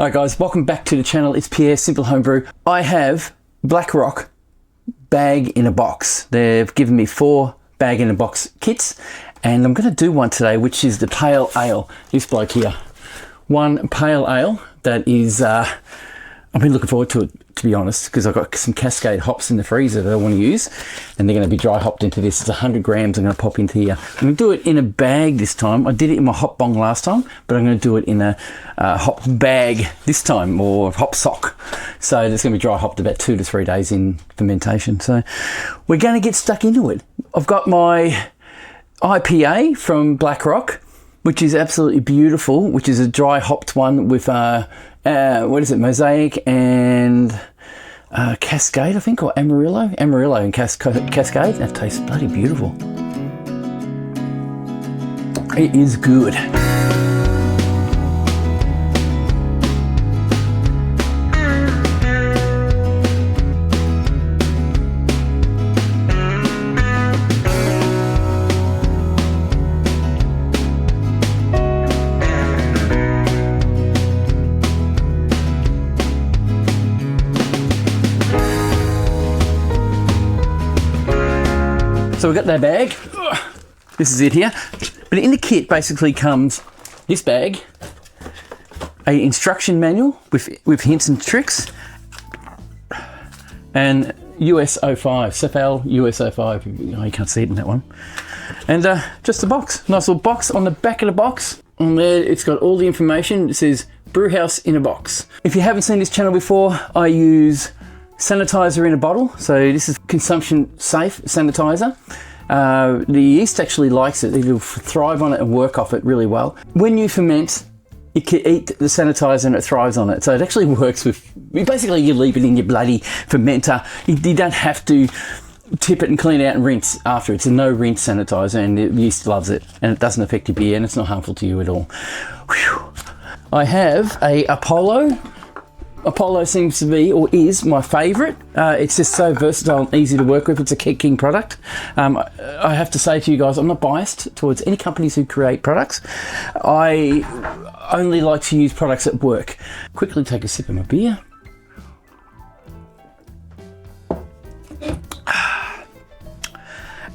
Alright guys, welcome back to the channel. It's Pierre Simple Homebrew. I have Black Rock bag in a box. They've given me 4 bag in a box kits, and I'm going to do one today, which is the pale ale. This bloke here, one pale ale that is I've been looking forward to it, to be honest, because I've got some Cascade hops in the freezer that I want to use, and they're going to be dry hopped into this. It's 100 grams I'm going to pop into here. I'm going to do it in a bag this time. I did it in my hop bong last time, but I'm going to do it in a hop bag this time, or hop sock. So it's going to be dry hopped about 2 to 3 days in fermentation. So we're going to get stuck into it. I've got my IPA from Black Rock, which is absolutely beautiful, which is a dry hopped one with what is it, Mosaic and Cascade, I think, or Amarillo and Cascade. That tastes bloody beautiful. It is good. So we've got that bag. This is it here. But in the kit basically comes this bag, a instruction manual with hints and tricks, and US 05, Cephal US 05. Oh, you can't see it in that one. And just a box, nice little box. On the back of the box, on there, it's got all the information. It says brew house in a box. If you haven't seen this channel before, I use sanitizer in a bottle. So this is consumption safe sanitizer. The yeast actually likes it. It'll thrive on it and work off it really well. When you ferment, you can eat the sanitizer and it thrives on it. So it actually works with, basically you leave it in your bloody fermenter. You don't have to tip it and clean it out and rinse after. It's a no rinse sanitizer, and the yeast loves it, and it doesn't affect your beer, and it's not harmful to you at all. Whew. I have a Apollo. Apollo seems to be, or is, my favourite. It's just so versatile and easy to work with. It's a King product. I have to say to you guys, I'm not biased towards any companies who create products. I only like to use products that work. Quickly take a sip of my beer.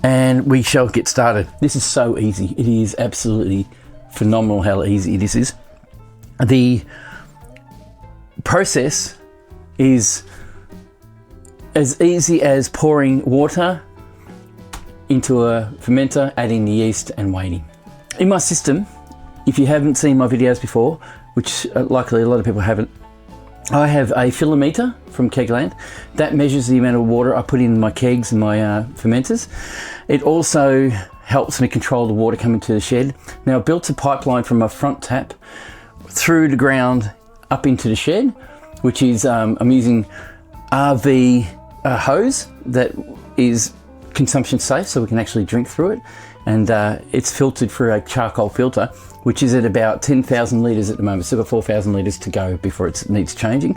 And we shall get started. This is so easy. It is absolutely phenomenal how easy this is. The process is as easy as pouring water into a fermenter, adding the yeast and waiting. In my system, if you haven't seen my videos before, which luckily a lot of people haven't, I have a filler meter from Kegland that measures the amount of water I put in my kegs and my fermenters. It also helps me control the water coming to the shed. Now, I built a pipeline from my front tap through the ground up into the shed, which is I'm using RV hose that is consumption safe, so we can actually drink through it, and it's filtered through a charcoal filter, which is at about 10,000 litres at the moment. Still got 4,000 litres to go before it needs changing,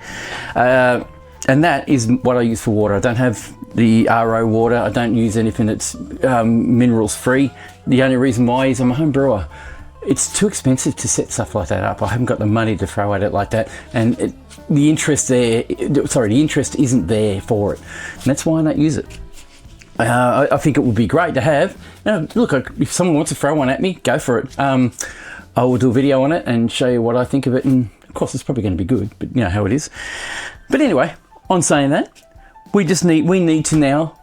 and that is what I use for water. I don't have the RO water. I don't use anything that's minerals free. The only reason why is I'm a home brewer. It's too expensive to set stuff like that up. I haven't got the money to throw at it like that, and the interest isn't there for it, and that's why I don't use it. I think it would be great to have. Now, look, if someone wants to throw one at me, go for it. I will do a video on it and show you what I think of it, and of course it's probably going to be good, but you know how it is. But anyway, on saying that, we need to now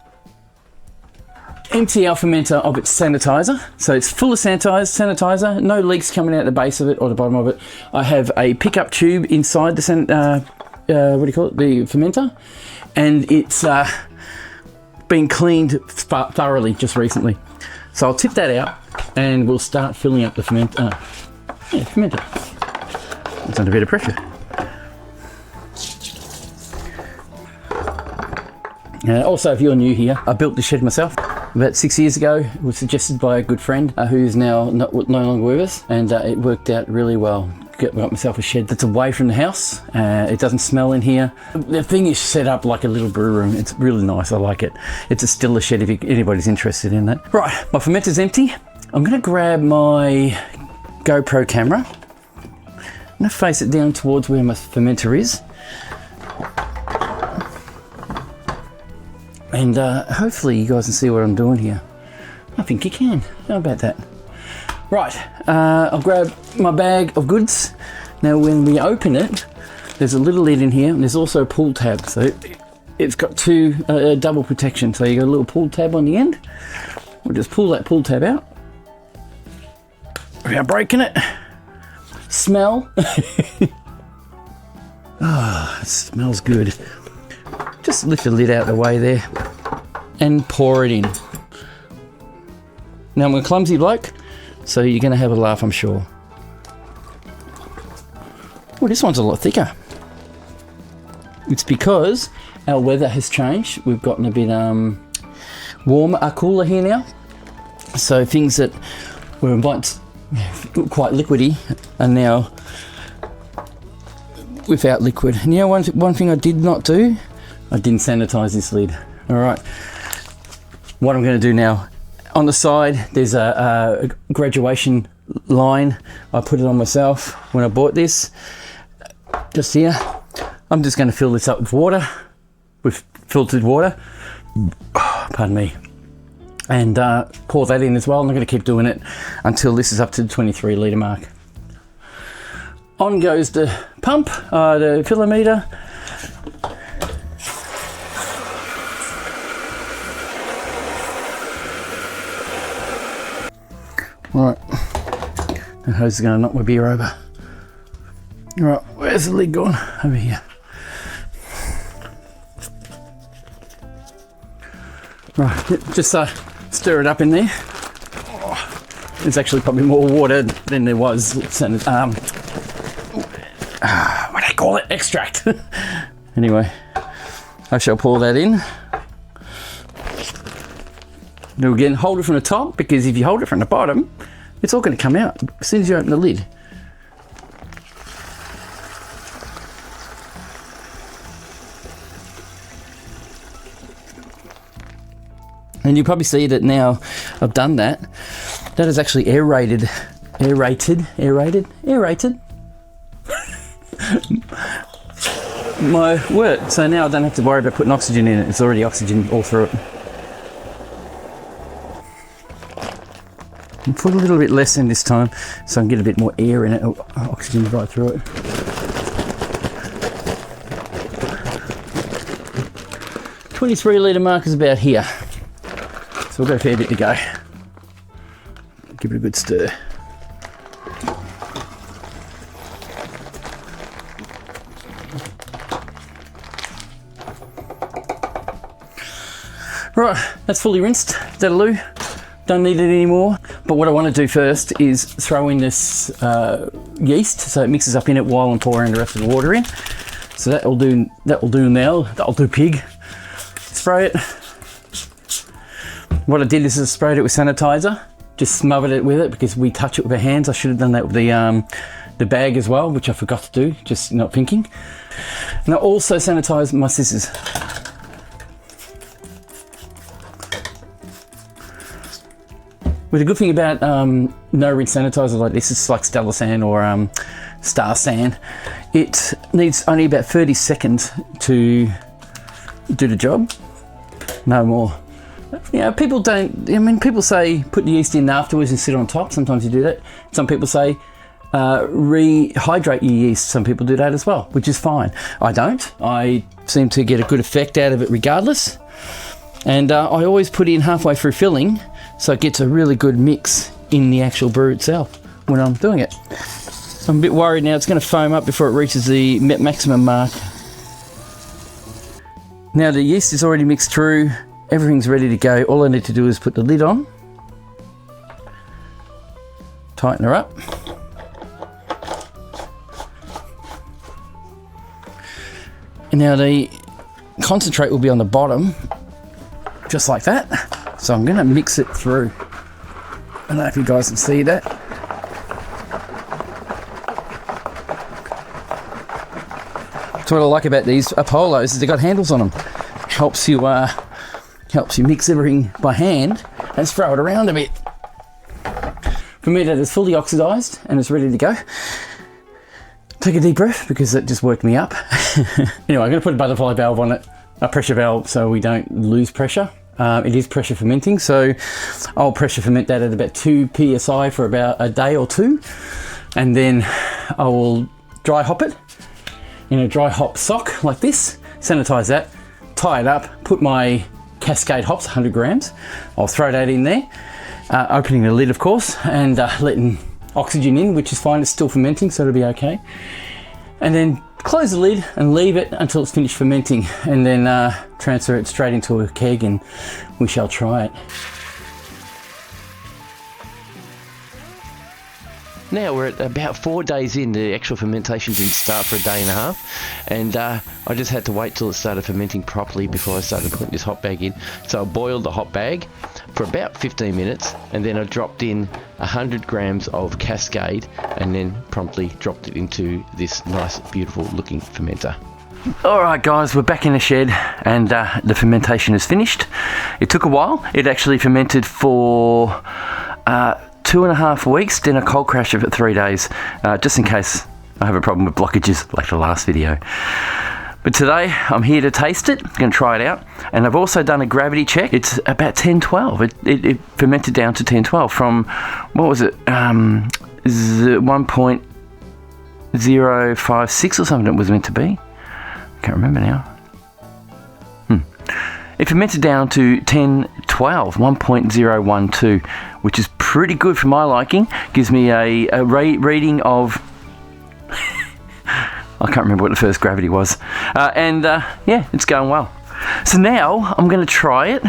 empty our fermenter of its sanitizer. So it's full of sanitizer, no leaks coming out the base of it or the bottom of it. I have a pickup tube inside the the fermenter, and it's been cleaned thoroughly just recently. So I'll tip that out and we'll start filling up the fermenter. It's under a bit of pressure. Also, if you're new here, I built this shed myself about 6 years ago. It was suggested by a good friend who's now no longer with us, and it worked out really well. Got myself a shed that's away from the house. It doesn't smell in here. The thing is set up like a little brew room. It's really nice. I like it. It's a stiller shed if anybody's interested in that. Right, my fermenter's empty. I'm going to grab my GoPro camera going to face it down towards where my fermenter is. And hopefully you guys can see what I'm doing here. I think you can. How about that? Right, I'll grab my bag of goods. Now when we open it, there's a little lid in here and there's also a pull tab. So it's got two double protection. So you got a little pull tab on the end. We'll just pull that pull tab out without breaking it. Smell. Ah, it smells good. Just lift the lid out of the way there and pour it in. Now I'm a clumsy bloke, so you're going to have a laugh, I'm sure. Well, this one's a lot thicker. It's because our weather has changed. We've gotten a bit warmer, cooler here now. So things that were once quite liquidy are now without liquid. And you know, one thing I did not do, I didn't sanitize this lid. All right. What I'm going to do now, on the side, there's a graduation line. I put it on myself when I bought this. Just here. I'm just going to fill this up with water, with filtered water. Pardon me. And pour that in as well. I'm not going to keep doing it until this is up to the 23 litre mark. On goes the pump, the filler meter. Right, the hose is going to knock my beer over. Right, where's the lid gone? Over here. Right, just stir it up in there. Oh, there's actually probably more water than there was. What do they call it? Extract. Anyway, I shall pour that in. Now again, hold it from the top, because if you hold it from the bottom, it's all going to come out as soon as you open the lid. And you probably see that now I've done that. That is actually aerated my work. So now I don't have to worry about putting oxygen in it. It's already oxygen all through it. I'll put a little bit less in this time so I can get a bit more air in it. Oxygen right through it. .23 litre mark is about here. So we've got a fair bit to go. Give it a good stir. Right, that's fully rinsed. That'll do. Don't need it anymore. But what I want to do first is throw in this yeast so it mixes up in it while I'm pouring the rest of the water in. So that'll do now. That'll do pig. Spray it. What I did is I sprayed it with sanitizer. Just smothered it with it because we touch it with our hands. I should have done that with the bag as well, which I forgot to do, just not thinking. And I also sanitized my scissors. Well, the good thing about no rinse sanitizer like this is like Stella Sand or Star Sand. It needs only about 30 seconds to do the job. No more. You know, people don't. I mean, people say put the yeast in afterwards and sit on top. Sometimes you do that. Some people say rehydrate your yeast. Some people do that as well, which is fine. I don't. I seem to get a good effect out of it regardless. And I always put in halfway through filling, so it gets a really good mix in the actual brew itself when I'm doing it. I'm a bit worried now it's going to foam up before it reaches the maximum mark. Now the yeast is already mixed through, everything's ready to go. All I need to do is put the lid on, tighten her up, and now the concentrate will be on the bottom, just like that. So I'm going to mix it through. I don't know if you guys can see that. That's what I like about these Apollos is they've got handles on them. Helps you mix everything by hand and throw it around a bit. For me, that is fully oxidized and it's ready to go. take a deep breath because it just woke me up. Anyway, I'm going to put a butterfly valve on it, a pressure valve, so we don't lose pressure. It is pressure fermenting, so I'll pressure ferment that at about 2 psi for about a day or two, and then I will dry hop it in a dry hop sock like this, sanitize that, tie it up, put my Cascade hops, 100 grams. I'll throw that in there, opening the lid of course, and letting oxygen in, which is fine, it's still fermenting, so it'll be okay. And then close the lid and leave it until it's finished fermenting, and then transfer it straight into a keg and we shall try it. Now we're at about 4 days in. The actual fermentation didn't start for a day and a half, and I just had to wait till it started fermenting properly before I started putting this hop bag in. So I boiled the hop bag for about 15 minutes, and then I dropped in 100 grams of Cascade, and then promptly dropped it into this nice, beautiful looking fermenter. Alright guys, we're back in the shed, and the fermentation is finished. It took a while. It actually fermented for 2.5 weeks, then I cold crashed it for 3 days, just in case I have a problem with blockages like the last video. But today I'm here to taste it, going to try it out, and I've also done a gravity check. It's about 1012. It fermented down to 1012 from, what was it, 1.056 or something it was meant to be. Can't remember now. It fermented down to 1012, 1.012, which is pretty good for my liking. Gives me a reading of, I can't remember what the first gravity was. Yeah, it's going well. So now I'm going to try it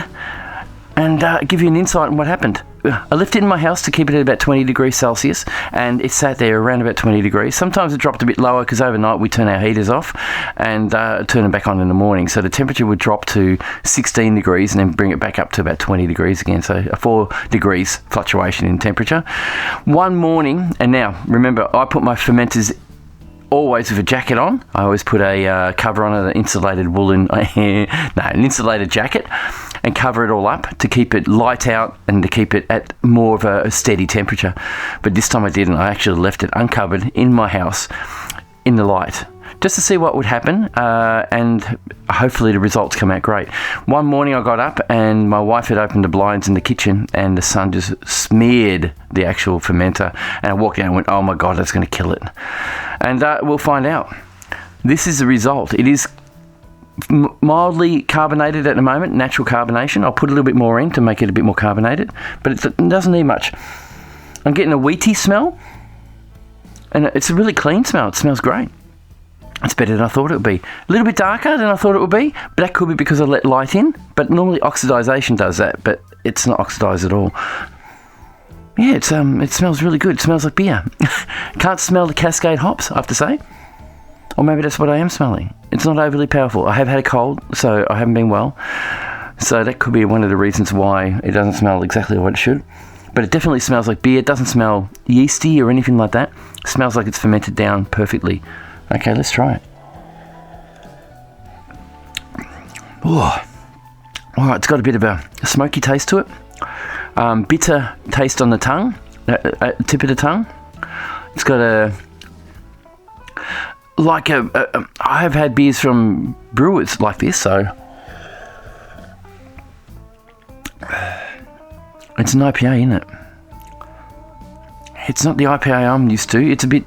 and give you an insight on what happened. I left it in my house to keep it at about 20 degrees Celsius, and it sat there around about 20 degrees. Sometimes it dropped a bit lower because overnight we turn our heaters off and turn them back on in the morning. So the temperature would drop to 16 degrees and then bring it back up to about 20 degrees again. So a 4 degrees fluctuation in temperature. One morning, and now remember, I put my fermenters always with a jacket on. I always put a cover on it, an insulated woolen, an insulated jacket, and cover it all up to keep it light out and to keep it at more of a steady temperature. But this time I didn't. I actually left it uncovered in my house in the light, just to see what would happen, and hopefully the results come out great. One morning I got up and my wife had opened the blinds in the kitchen and the sun just smeared the actual fermenter, and I walked out and went, oh my god, that's going to kill it. And we'll find out. This is the result. It is mildly carbonated at the moment, natural carbonation. I'll put a little bit more in to make it a bit more carbonated, but it doesn't need much. I'm getting a wheaty smell, and it's a really clean smell. It smells great. It's better than I thought it would be. A little bit darker than I thought it would be, but that could be because I let light in. But normally oxidization does that, but it's not oxidized at all. Yeah, it smells really good. It smells like beer. Can't smell the Cascade hops, I have to say. Or maybe that's what I am smelling. It's not overly powerful. I have had a cold, so I haven't been well. So that could be one of the reasons why it doesn't smell exactly what it should. But it definitely smells like beer. It doesn't smell yeasty or anything like that. It smells like it's fermented down perfectly. Okay, let's try it. Oh, alright, it's got a bit of a smoky taste to it. Bitter taste on the tongue, tip of the tongue. It's got I have had beers from brewers like this, so it's an IPA, isn't it? It's not the IPA I'm used to. It's a bit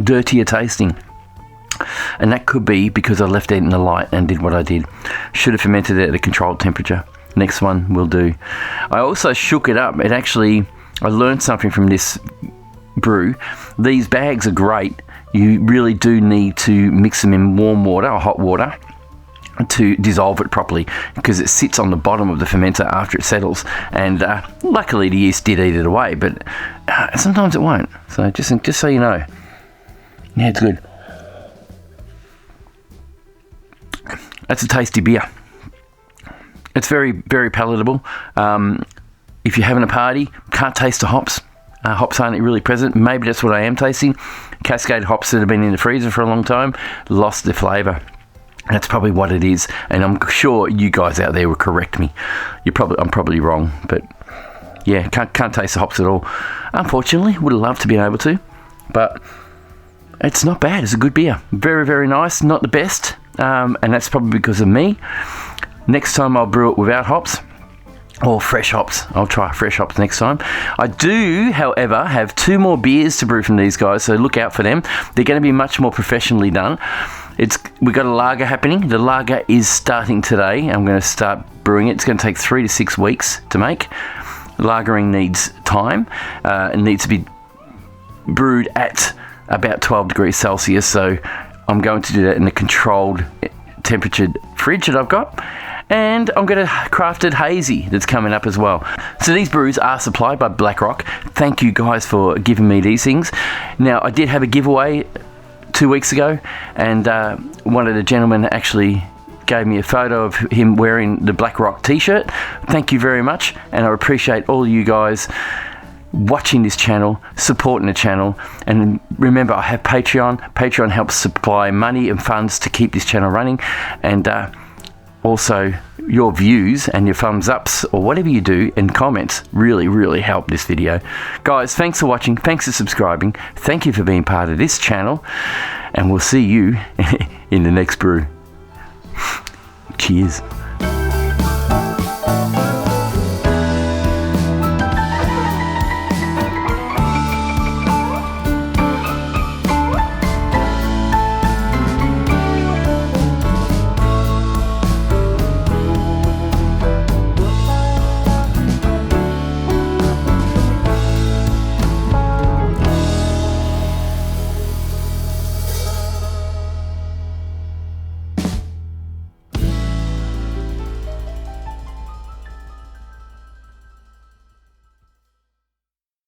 dirtier tasting. And that could be because I left it in the light and did what I did. Should have fermented it at a controlled temperature. Next one will do. I also shook it up. I learned something from this brew. These bags are great. You really do need to mix them in warm water or hot water to dissolve it properly, because it sits on the bottom of the fermenter after it settles, and luckily the yeast did eat it away, but sometimes it won't. So just so you know. Yeah, it's good. That's a tasty beer. It's very, very palatable. If you're having a party, can't taste the hops. Hops aren't really present. Maybe that's what I am tasting. Cascade hops that have been in the freezer for a long time lost their flavour. That's probably what it is. And I'm sure you guys out there will correct me. I'm probably wrong, but yeah, can't taste the hops at all. Unfortunately, would have loved to be able to, but it's not bad. It's a good beer. Very, very nice. Not the best, and that's probably because of me. Next time I'll brew it without hops or fresh hops. I'll try fresh hops next time. I do, however, have 2 more beers to brew from these guys, so look out for them. They're going to be much more professionally done. We've got a lager happening. The lager is starting today. I'm going to start brewing it. It's going to take 3 to 6 weeks to make. Lagering needs time. It needs to be brewed at about 12 degrees Celsius, so I'm going to do that in a controlled temperatured fridge that I've got. And I'm going to crafted hazy that's coming up as well. So these brews are supplied by BlackRock. Thank you guys for giving me these things. Now, I did have a giveaway 2 weeks ago, and one of the gentlemen actually gave me a photo of him wearing the BlackRock t-shirt. Thank you very much, and I appreciate all you guys watching this channel, supporting the channel. And remember, I have Patreon. Patreon helps supply money and funds to keep this channel running, and also your views and your thumbs ups or whatever you do in comments really help this video. Guys, thanks for watching, thanks for subscribing, thank you for being part of this channel, and we'll see you in the next brew. Cheers.